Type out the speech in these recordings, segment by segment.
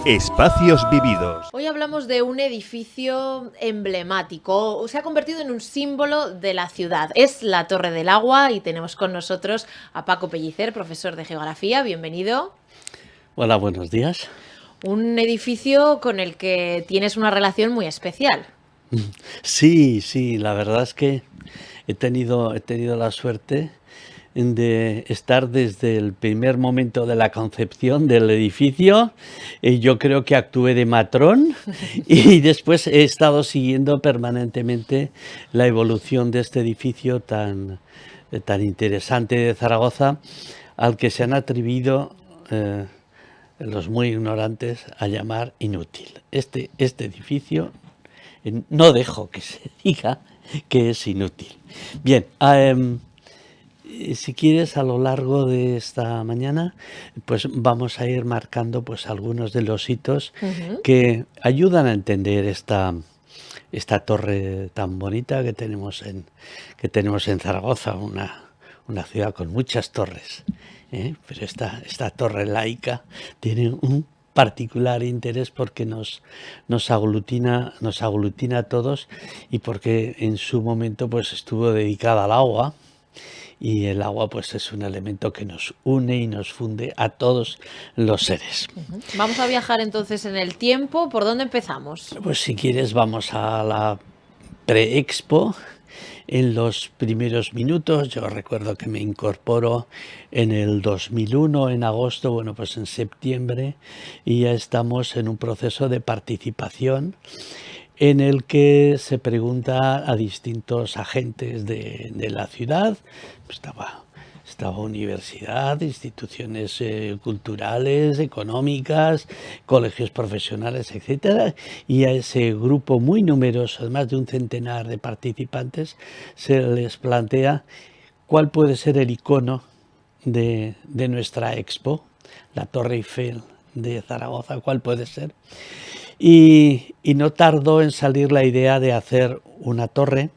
Espacios vividos. Hoy hablamos de un edificio emblemático, se ha convertido en un símbolo de la ciudad. Es la Torre del Agua y tenemos con nosotros a Paco Pellicer, profesor de Geografía. Bienvenido. Hola, buenos días. Un edificio con el que tienes una relación muy especial. Sí, la verdad es que he tenido la suerte de estar desde el primer momento de la concepción del edificio. Yo creo que actué de matrón y después he estado siguiendo permanentemente la evolución de este edificio tan interesante de Zaragoza, al que se han atrevido los muy ignorantes a llamar inútil. Este edificio no dejo que se diga que es inútil. Bien, si quieres, a lo largo de esta mañana, pues vamos a ir marcando pues algunos de los hitos que ayudan a entender esta torre tan bonita que tenemos en Zaragoza, una ciudad con muchas torres, pero esta torre laica tiene un particular interés porque nos aglutina a todos, y porque en su momento pues estuvo dedicada al agua. Y el agua pues es un elemento que nos une y nos funde a todos los seres. Vamos a viajar entonces en el tiempo. ¿Por dónde empezamos? Pues si quieres vamos a la pre-expo. En los primeros minutos, yo recuerdo que me incorporo en el 2001, en agosto, bueno, pues en septiembre, y ya estamos en un proceso de participación en el que se pregunta a distintos agentes de la ciudad. Estaba universidad, instituciones culturales, económicas, colegios profesionales, etcétera, y a ese grupo muy numeroso, más de un centenar de participantes, se les plantea cuál puede ser el icono de nuestra expo, la Torre Eiffel de Zaragoza, cuál puede ser. Y no tardó en salir la idea de hacer una torre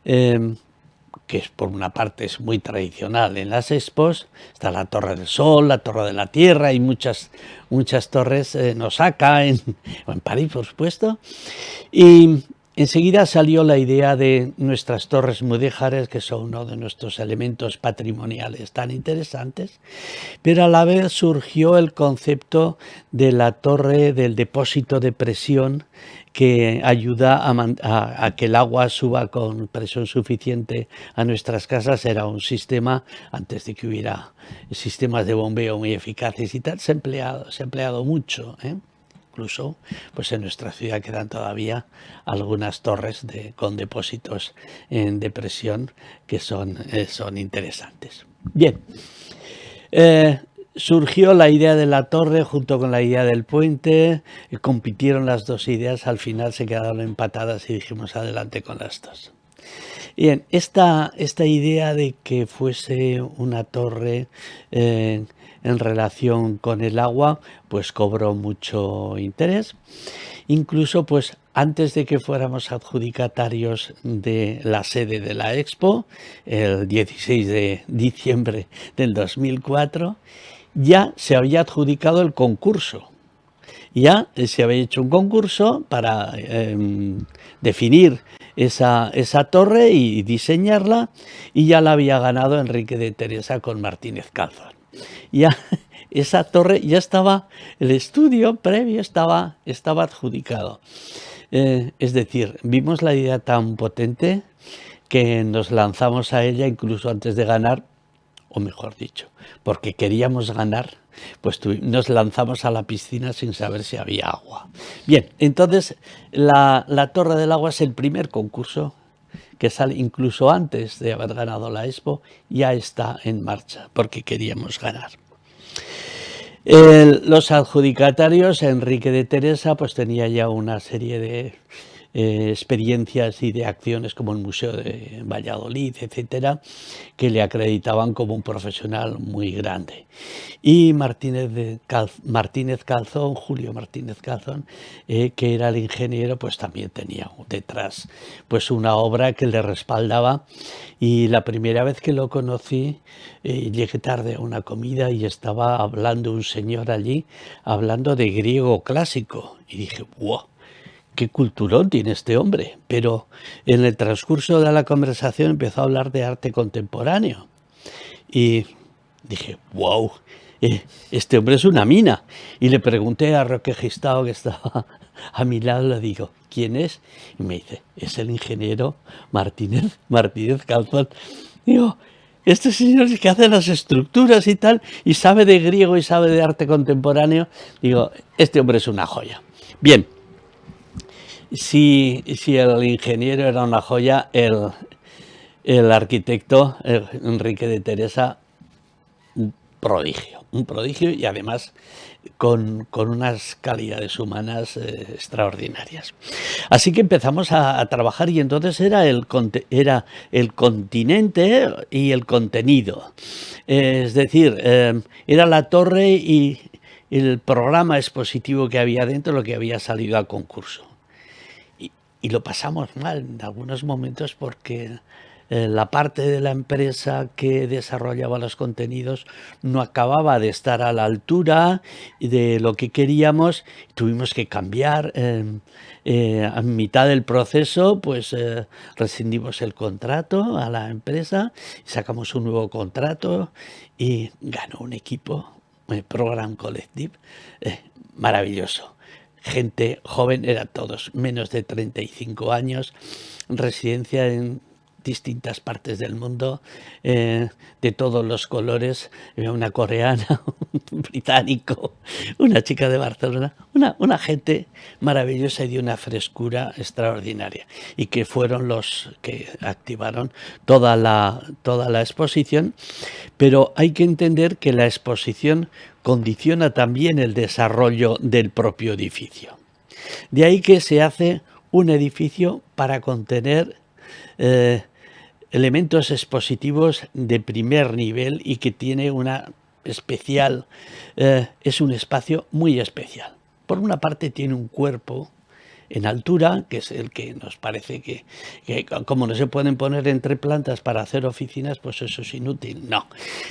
que es, por una parte, es muy tradicional en las expos. Está la Torre del Sol, la Torre de la Tierra y muchas torres en Osaka, en París, por supuesto. Y enseguida salió la idea de nuestras torres mudéjares, que son uno de nuestros elementos patrimoniales tan interesantes, pero a la vez surgió el concepto de la torre del depósito de presión, que ayuda a que el agua suba con presión suficiente a nuestras casas. Era un sistema, antes de que hubiera sistemas de bombeo muy eficaces y tal, se ha empleado mucho, Incluso pues en nuestra ciudad quedan todavía algunas torres con depósitos de presión que son interesantes. Bien, surgió la idea de la torre junto con la idea del puente, compitieron las dos ideas, al final se quedaron empatadas y dijimos adelante con las dos. Bien, esta idea de que fuese una torre en relación con el agua, pues cobró mucho interés. Incluso pues antes de que fuéramos adjudicatarios de la sede de la Expo, el 16 de diciembre del 2004, ya se había adjudicado el concurso. Ya se había hecho un concurso para definir esa torre y diseñarla, y ya la había ganado Enrique de Teresa con Martínez Calzón. Ya esa torre ya estaba, el estudio previo estaba adjudicado. Es decir, vimos la idea tan potente que nos lanzamos a ella incluso antes de ganar, o mejor dicho, porque queríamos ganar, pues nos lanzamos a la piscina sin saber si había agua. Bien, entonces la Torre del Agua es el primer concurso que sale incluso antes de haber ganado la Expo, ya está en marcha, porque queríamos ganar. Los adjudicatarios, Enrique de Teresa, pues tenía ya una serie experiencias y de acciones como el Museo de Valladolid, etcétera, que le acreditaban como un profesional muy grande. Y Martínez Calzón, Julio Martínez Calzón, que era el ingeniero, pues también tenía detrás pues una obra que le respaldaba. Y la primera vez que lo conocí, llegué tarde a una comida y estaba hablando un señor allí, hablando de griego clásico. Y dije, ¡wow! ¡Qué culturón tiene este hombre! Pero en el transcurso de la conversación empezó a hablar de arte contemporáneo. Y dije, wow, este hombre es una mina. Y le pregunté a Roque Gistao, que estaba a mi lado, le digo, ¿quién es? Y me dice, es el ingeniero Martínez Calzón. Digo, este señor es que hace las estructuras y tal, y sabe de griego y sabe de arte contemporáneo. Digo, este hombre es una joya. Bien, si el ingeniero era una joya, el arquitecto Enrique de Teresa, un prodigio y además con unas calidades humanas extraordinarias. Así que empezamos a trabajar y entonces era el continente y el contenido. Es decir, era la torre y el programa expositivo que había dentro, lo que había salido a concurso. Y lo pasamos mal en algunos momentos porque la parte de la empresa que desarrollaba los contenidos no acababa de estar a la altura de lo que queríamos. Tuvimos que cambiar. A mitad del proceso, pues rescindimos el contrato a la empresa, sacamos un nuevo contrato y ganó un equipo, Program Collective, maravilloso. Gente joven, eran todos menos de 35 años, residencia en distintas partes del mundo, de todos los colores, una coreana, un británico, una chica de Barcelona, una gente maravillosa y de una frescura extraordinaria, y que fueron los que activaron toda la exposición. Pero hay que entender que la exposición condiciona también el desarrollo del propio edificio. De ahí que se hace un edificio para contener elementos expositivos de primer nivel y que tiene una especial, es un espacio muy especial. Por una parte tiene un cuerpo en altura, que es el que nos parece que como no se pueden poner entre plantas para hacer oficinas, pues eso es inútil. No,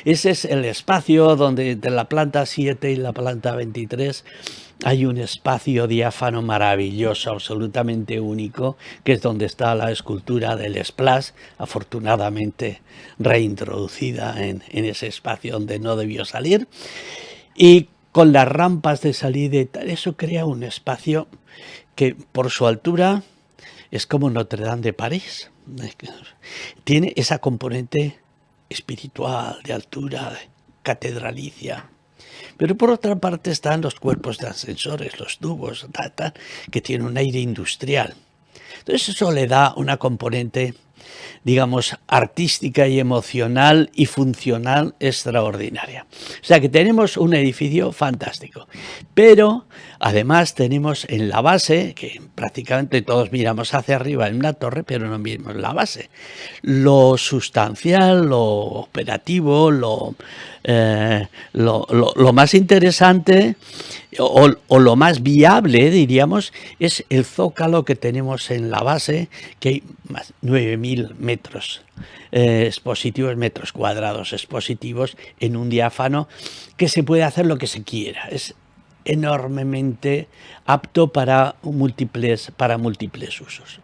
ese es el espacio donde entre la planta 7 y la planta 23 hay un espacio diáfano maravilloso, absolutamente único, que es donde está la escultura del Splash, afortunadamente reintroducida en ese espacio donde no debió salir. Y con las rampas de salida y tal, eso crea un espacio que por su altura es como Notre Dame de París. Tiene esa componente espiritual, de altura, catedralicia. Pero por otra parte están los cuerpos de ascensores, los tubos, que tienen un aire industrial. Entonces eso le da una componente, digamos, artística y emocional y funcional extraordinaria. O sea que tenemos un edificio fantástico, pero además tenemos en la base, que prácticamente todos miramos hacia arriba en una torre, pero no miramos la base. Lo sustancial, lo operativo, lo más interesante o lo más viable, diríamos, es el zócalo que tenemos en la base, que hay más 9.000 metros expositivos, metros cuadrados expositivos en un diáfano, que se puede hacer lo que se quiera. Es enormemente apto para múltiples usos.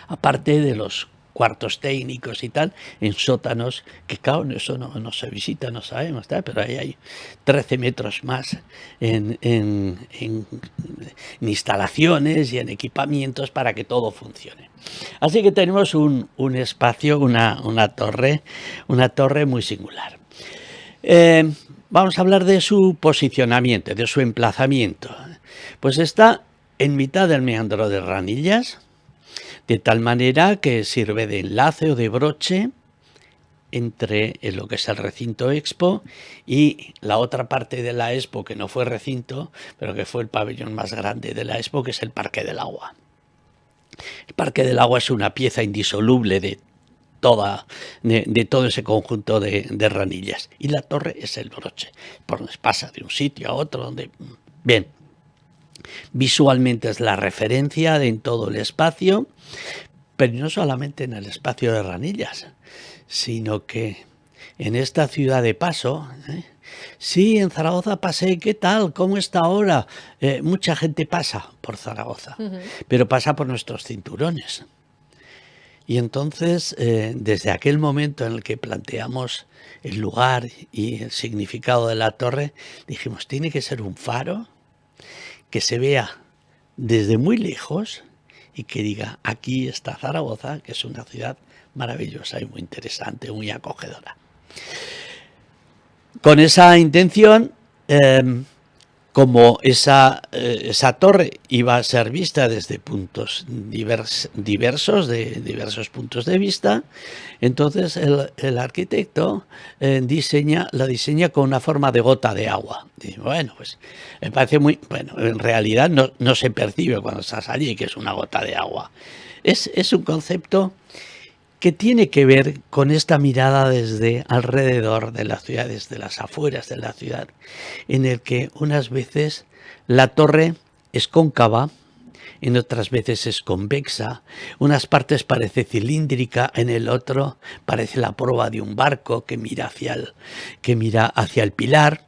Aparte de los cuartos técnicos y tal, en sótanos, que claro, eso no se visita, no sabemos, pero ahí hay 13 metros más en instalaciones y en equipamientos para que todo funcione. Así que tenemos un espacio, una torre muy singular. Vamos a hablar de su posicionamiento, de su emplazamiento. Pues está en mitad del meandro de Ranillas, de tal manera que sirve de enlace o de broche entre lo que es el recinto Expo y la otra parte de la Expo, que no fue recinto, pero que fue el pabellón más grande de la Expo, que es el Parque del Agua. El Parque del Agua es una pieza indisoluble de todo ese conjunto de Ranillas. Y la torre es el broche, por donde pasa de un sitio a otro. Bien, visualmente es la referencia en todo el espacio, pero no solamente en el espacio de Ranillas, sino que en esta ciudad de paso, sí, en Zaragoza pasé, ¿qué tal? ¿Cómo está ahora? Mucha gente pasa por Zaragoza, pero pasa por nuestros cinturones. Y entonces, desde aquel momento en el que planteamos el lugar y el significado de la torre, dijimos, tiene que ser un faro que se vea desde muy lejos y que diga, aquí está Zaragoza, que es una ciudad maravillosa y muy interesante, muy acogedora. Con esa intención, como esa torre iba a ser vista desde puntos diversos puntos de vista, entonces el arquitecto la diseña con una forma de gota de agua. Y bueno, pues me parece muy... Bueno, en realidad no se percibe cuando estás allí que es una gota de agua. Es un concepto que tiene que ver con esta mirada desde alrededor de la ciudad, desde las afueras de la ciudad, en el que unas veces la torre es cóncava, en otras veces es convexa, unas partes parece cilíndrica, en el otro parece la proa de un barco que mira hacia el pilar.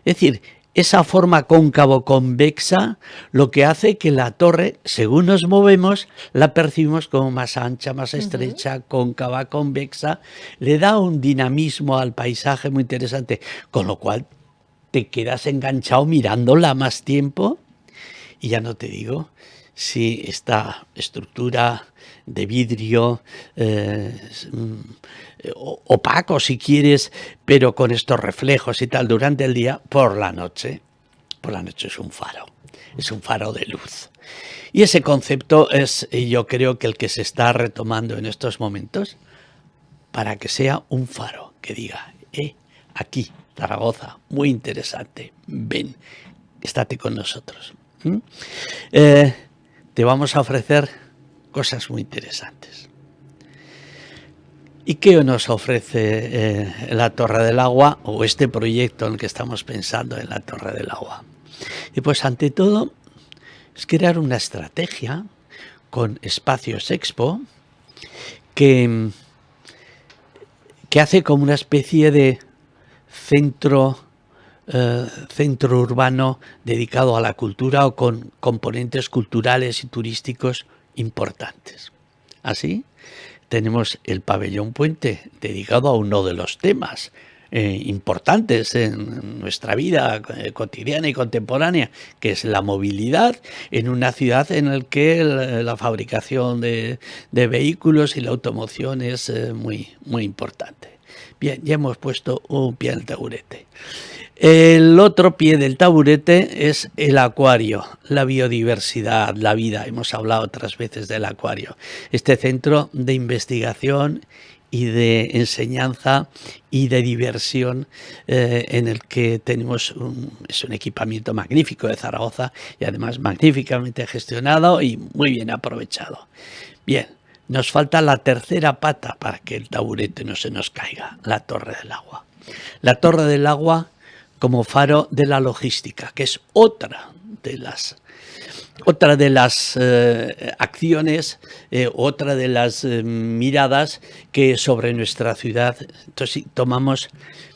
Es decir, esa forma cóncavo-convexa lo que hace que la torre, según nos movemos, la percibimos como más ancha, más estrecha, cóncava, convexa. Le da un dinamismo al paisaje muy interesante, con lo cual te quedas enganchado mirándola más tiempo. Y ya no te digo si esta estructura de vidrio opaco si quieres, pero con estos reflejos y tal durante el día, por la noche es un faro de luz. Y ese concepto es, yo creo que el que se está retomando en estos momentos para que sea un faro que diga, aquí, Zaragoza, muy interesante, ven, estate con nosotros. Te vamos a ofrecer cosas muy interesantes. ¿Y qué nos ofrece la Torre del Agua o este proyecto en el que estamos pensando en la Torre del Agua? Y pues ante todo es crear una estrategia con espacios expo que hace como una especie de centro urbano dedicado a la cultura o con componentes culturales y turísticos importantes. Así tenemos el pabellón Puente dedicado a uno de los temas importantes en nuestra vida cotidiana y contemporánea, que es la movilidad en una ciudad en la que la fabricación de vehículos y la automoción es muy importante. Bien, ya hemos puesto un pie en el taburete. El otro pie del taburete es el acuario, la biodiversidad, la vida. Hemos hablado otras veces del acuario. Este centro de investigación y de enseñanza y de diversión en el que tenemos es un equipamiento magnífico de Zaragoza y además magníficamente gestionado y muy bien aprovechado. Bien, nos falta la tercera pata para que el taburete no se nos caiga, la Torre del Agua. La Torre del Agua como faro de la logística, que es otra de las acciones, otra de las miradas que sobre nuestra ciudad. Entonces, si tomamos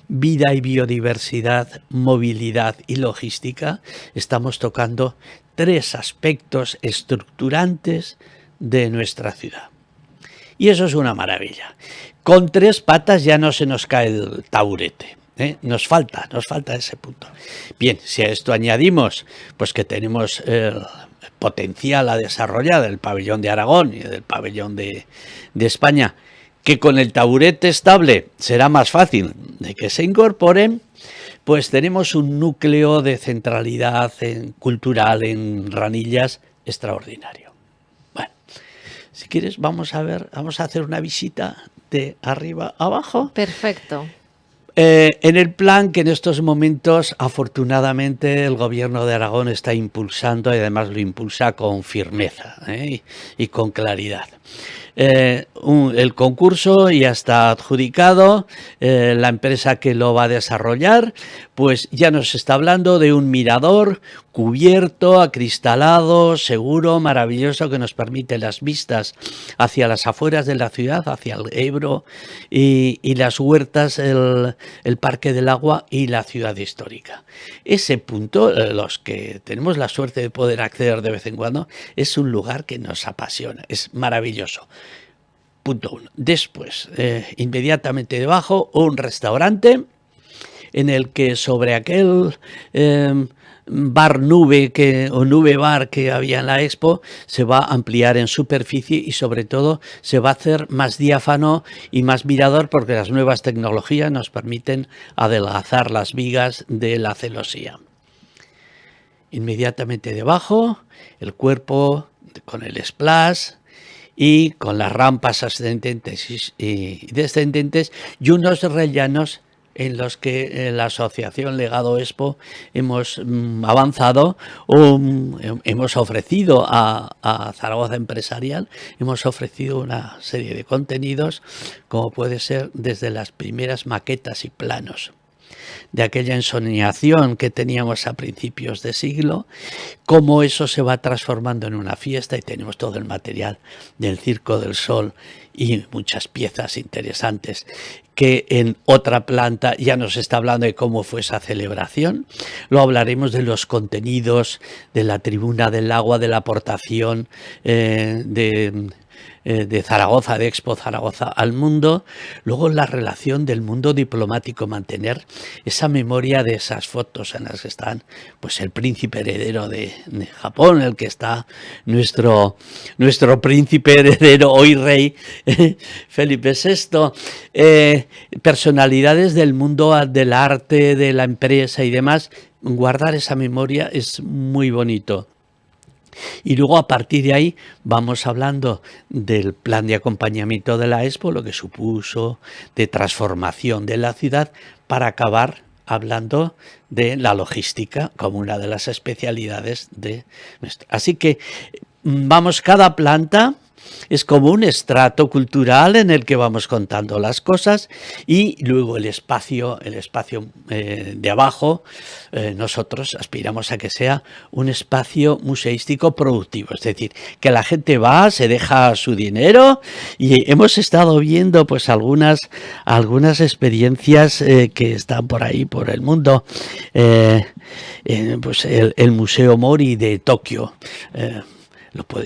vida y biodiversidad, movilidad y logística, estamos tocando tres aspectos estructurantes de nuestra ciudad. Y eso es una maravilla. Con tres patas ya no se nos cae el taburete. Nos falta ese punto. Bien, si a esto añadimos pues que tenemos el potencial a desarrollar del pabellón de Aragón y del pabellón de España, que con el taburete estable será más fácil de que se incorporen, pues tenemos un núcleo de centralidad cultural en Ranillas extraordinario. Bueno, si quieres vamos a hacer una visita de arriba a abajo. Perfecto. En el plan que en estos momentos, afortunadamente, el gobierno de Aragón está impulsando, y además lo impulsa con firmeza, y con claridad. El concurso ya está adjudicado, la empresa que lo va a desarrollar, pues ya nos está hablando de un mirador cubierto, acristalado, seguro, maravilloso, que nos permite las vistas hacia las afueras de la ciudad, hacia el Ebro y las huertas, el Parque del Agua y la ciudad histórica. Ese punto, los que tenemos la suerte de poder acceder de vez en cuando, es un lugar que nos apasiona, es maravilloso. Punto 1. Después, inmediatamente debajo, un restaurante en el que sobre aquel bar nube o nube bar que había en la expo se va a ampliar en superficie y sobre todo se va a hacer más diáfano y más mirador, porque las nuevas tecnologías nos permiten adelgazar las vigas de la celosía. Inmediatamente debajo, el cuerpo con el splash y con las rampas ascendentes y descendentes y unos rellanos en los que la Asociación Legado Expo hemos avanzado, hemos ofrecido a Zaragoza Empresarial, hemos ofrecido una serie de contenidos, como puede ser desde las primeras maquetas y planos de aquella ensoñación que teníamos a principios de siglo, cómo eso se va transformando en una fiesta, y tenemos todo el material del Circo del Sol y muchas piezas interesantes, que en otra planta ya nos está hablando de cómo fue esa celebración. Lo hablaremos de los contenidos de la Tribuna del Agua, de la aportación de Zaragoza, de Expo Zaragoza al mundo. Luego la relación del mundo diplomático, mantener esa memoria de esas fotos en las que están pues el príncipe heredero de Japón, el que está nuestro príncipe heredero, hoy rey, Felipe VI, personalidades del mundo del arte, de la empresa y demás. Guardar esa memoria es muy bonito. Y luego a partir de ahí vamos hablando del plan de acompañamiento de la Expo, lo que supuso de transformación de la ciudad, para acabar hablando de la logística como una de las especialidades de nuestro. Así que vamos, cada planta es como un estrato cultural en el que vamos contando las cosas, y luego el espacio de abajo, nosotros aspiramos a que sea un espacio museístico productivo, es decir, que la gente va, se deja su dinero, y hemos estado viendo pues algunas experiencias que están por ahí, por el mundo, pues el Museo Mori de Tokio,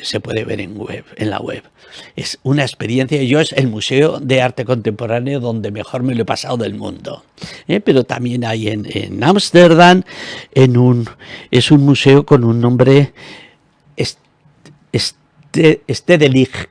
se puede ver en la web. Es una experiencia. Es el Museo de Arte Contemporáneo donde mejor me lo he pasado del mundo. Pero también hay en Ámsterdam, es un museo con un nombre Stedelijk.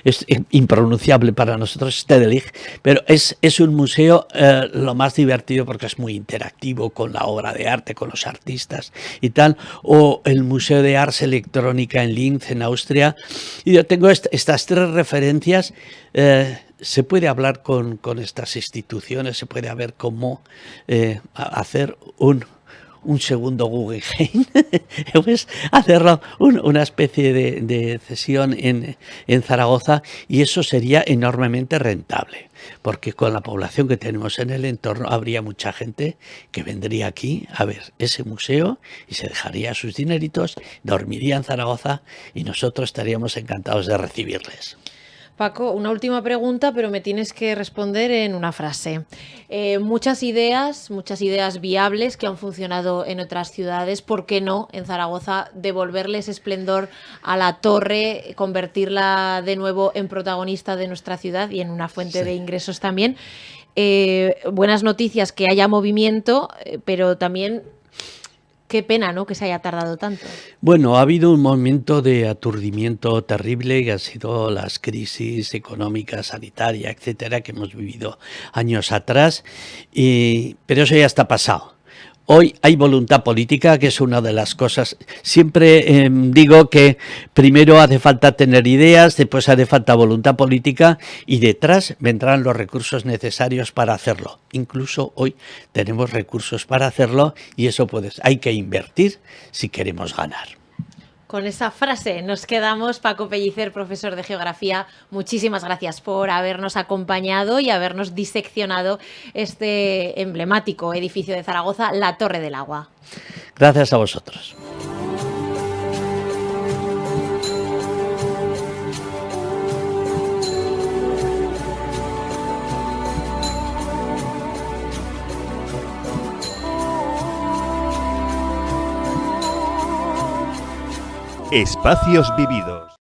Es impronunciable para nosotros, Stedelijk, pero es un museo lo más divertido porque es muy interactivo con la obra de arte, con los artistas y tal. O el Museo de Ars Electrónica en Linz, en Austria. Y yo tengo estas tres referencias. Se puede hablar con estas instituciones, se puede ver cómo hacer un segundo Guggenheim, pues hacerlo una especie de cesión en Zaragoza, y eso sería enormemente rentable, porque con la población que tenemos en el entorno habría mucha gente que vendría aquí a ver ese museo y se dejaría sus dineritos, dormiría en Zaragoza y nosotros estaríamos encantados de recibirles. Paco, una última pregunta, pero me tienes que responder en una frase. Muchas ideas viables que han funcionado en otras ciudades. ¿Por qué no en Zaragoza devolverle ese esplendor a la torre, convertirla de nuevo en protagonista de nuestra ciudad y en una fuente de ingresos también? Buenas noticias que haya movimiento, pero también qué pena, ¿no?, que se haya tardado tanto. Bueno, ha habido un momento de aturdimiento terrible, que han sido las crisis económicas, sanitarias, etcétera, que hemos vivido años atrás, pero eso ya está pasado. Hoy hay voluntad política, que es una de las cosas. Siempre digo que primero hace falta tener ideas, después hace falta voluntad política y detrás vendrán los recursos necesarios para hacerlo. Incluso hoy tenemos recursos para hacerlo y eso hay que invertir si queremos ganar. Con esa frase nos quedamos. Paco Pellicer, profesor de Geografía, muchísimas gracias por habernos acompañado y habernos diseccionado este emblemático edificio de Zaragoza, la Torre del Agua. Gracias a vosotros. Espacios vividos.